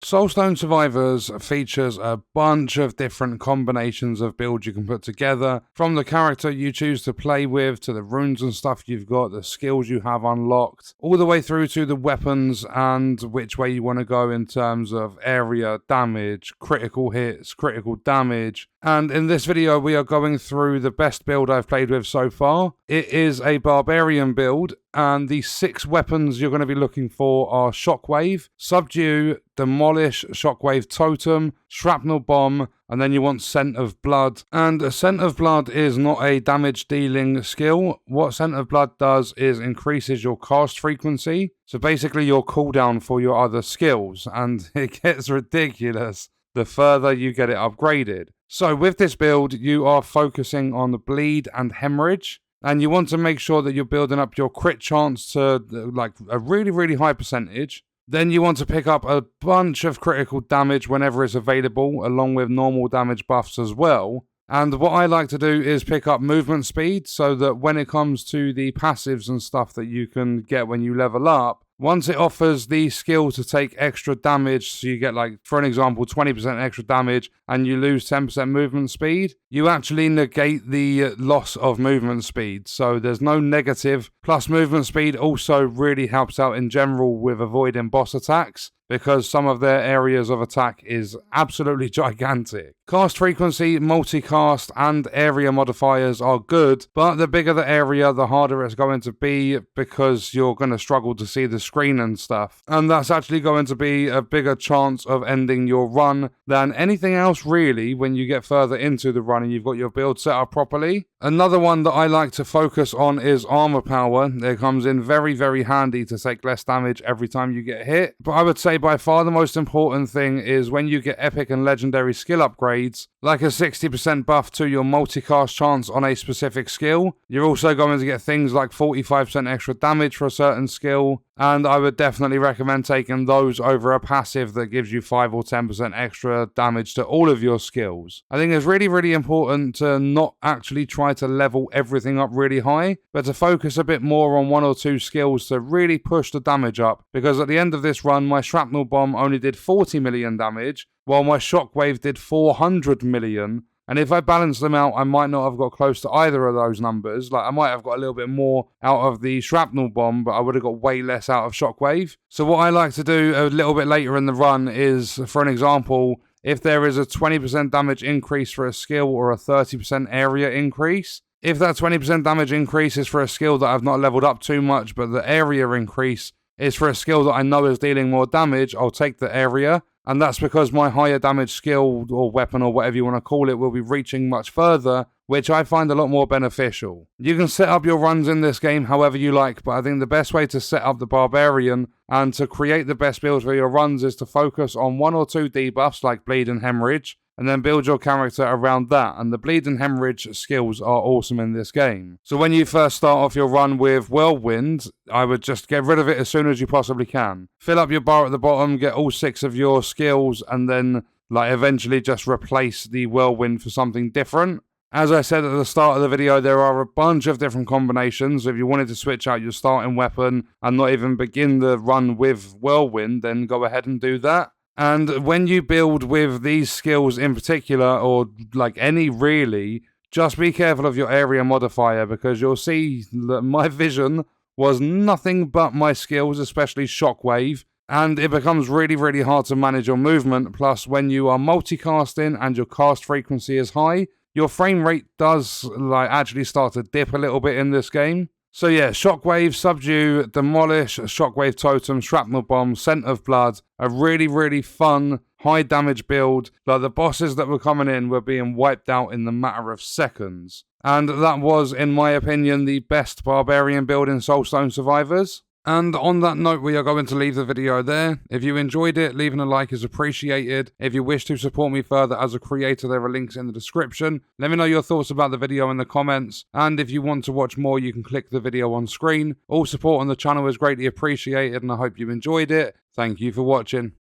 Soulstone Survivors features a bunch of different combinations of builds you can put together, from the character you choose to play with, to the runes and stuff you've got, the skills you have unlocked, all the way through to the weapons and which way you want to go in terms of area, damage, critical hits, critical damage. And in this video we are going through the best build I've played with so far. It is a barbarian build, and the 6 weapons you're going to be looking for are Shockwave, Subdue, Demolish, Shockwave Totem, Shrapnel Bomb, and then you want Scent of Blood. And Scent of Blood is not a damage dealing skill. What Scent of Blood does is increases your cast frequency, so basically your cooldown for your other skills, and it gets ridiculous the further you get it upgraded. So with this build you are focusing on the bleed and hemorrhage, and you want to make sure that you're building up your crit chance to like a really high percentage. Then you want to pick up a bunch of critical damage whenever it's available, along with normal damage buffs as well. And what I like to do is pick up movement speed, so that when it comes to the passives and stuff that you can get when you level up, once it offers the skill to take extra damage, so you get, like, for an example, 20% extra damage and you lose 10% movement speed, you actually negate the loss of movement speed. So there's no negative. Plus movement speed also really helps out in general with avoiding boss attacks, because some of their areas of attack is absolutely gigantic. Cast frequency, multicast, and area modifiers are good, but the bigger the area, the harder it's going to be, because you're going to struggle to see the screen and stuff. And that's actually going to be a bigger chance of ending your run than anything else really when you get further into the run and you've got your build set up properly. Another one that I like to focus on is armor power. It comes in very handy to take less damage every time you get hit. But I would say by far the most important thing is when you get epic and legendary skill upgrades, like a 60% buff to your multicast chance on a specific skill. You're also going to get things like 45% extra damage for a certain skill, and I would definitely recommend taking those over a passive that gives you 5 or 10% extra damage to all of your skills. I think it's really important to not actually try to level everything up really high, but to focus a bit more on 1 or 2 skills to really push the damage up, because at the end of this run my Shrapnel Bomb only did 40 million damage, while my Shockwave did 400 million. And if I balance them out, I might not have got close to either of those numbers. Like, I might have got a little bit more out of the Shrapnel Bomb, but I would have got way less out of Shockwave. So what I like to do a little bit later in the run is, for an example, if there is a 20% damage increase for a skill or a 30% area increase, if that 20% damage increase is for a skill that I've not leveled up too much, but the area increase is for a skill that I know is dealing more damage, I'll take the area. And that's because my higher damage skill or weapon or whatever you want to call it will be reaching much further, which I find a lot more beneficial. You can set up your runs in this game however you like, but I think the best way to set up the barbarian and to create the best build for your runs is to focus on 1 or 2 debuffs like bleed and hemorrhage, and then build your character around that. And the bleed and hemorrhage skills are awesome in this game. So when you first start off your run with Whirlwind, I would just get rid of it as soon as you possibly can. Fill up your bar at the bottom, get all 6 of your skills, and then eventually just replace the Whirlwind for something different. As I said at the start of the video, there are a bunch of different combinations. If you wanted to switch out your starting weapon and not even begin the run with Whirlwind, then go ahead and do that. And when you build with these skills in particular, or like any really, just be careful of your area modifier, because you'll see that my vision was nothing but my skills, especially Shockwave, and it becomes really hard to manage your movement. Plus, when you are multicasting and your cast frequency is high, your frame rate does actually start to dip a little bit in this game. So yeah, Shockwave, Subdue, Demolish, Shockwave Totem, Shrapnel Bomb, Scent of Blood, a really fun, high damage build. Like, the bosses that were coming in were being wiped out in the matter of seconds. And that was, in my opinion, the best barbarian build in Soulstone Survivors. And on that note, we are going to leave the video there. If you enjoyed it, leaving a like is appreciated. If you wish to support me further as a creator, there are links in the description. Let me know your thoughts about the video in the comments. And if you want to watch more, you can click the video on screen. All support on the channel is greatly appreciated, and I hope you enjoyed it. Thank you for watching.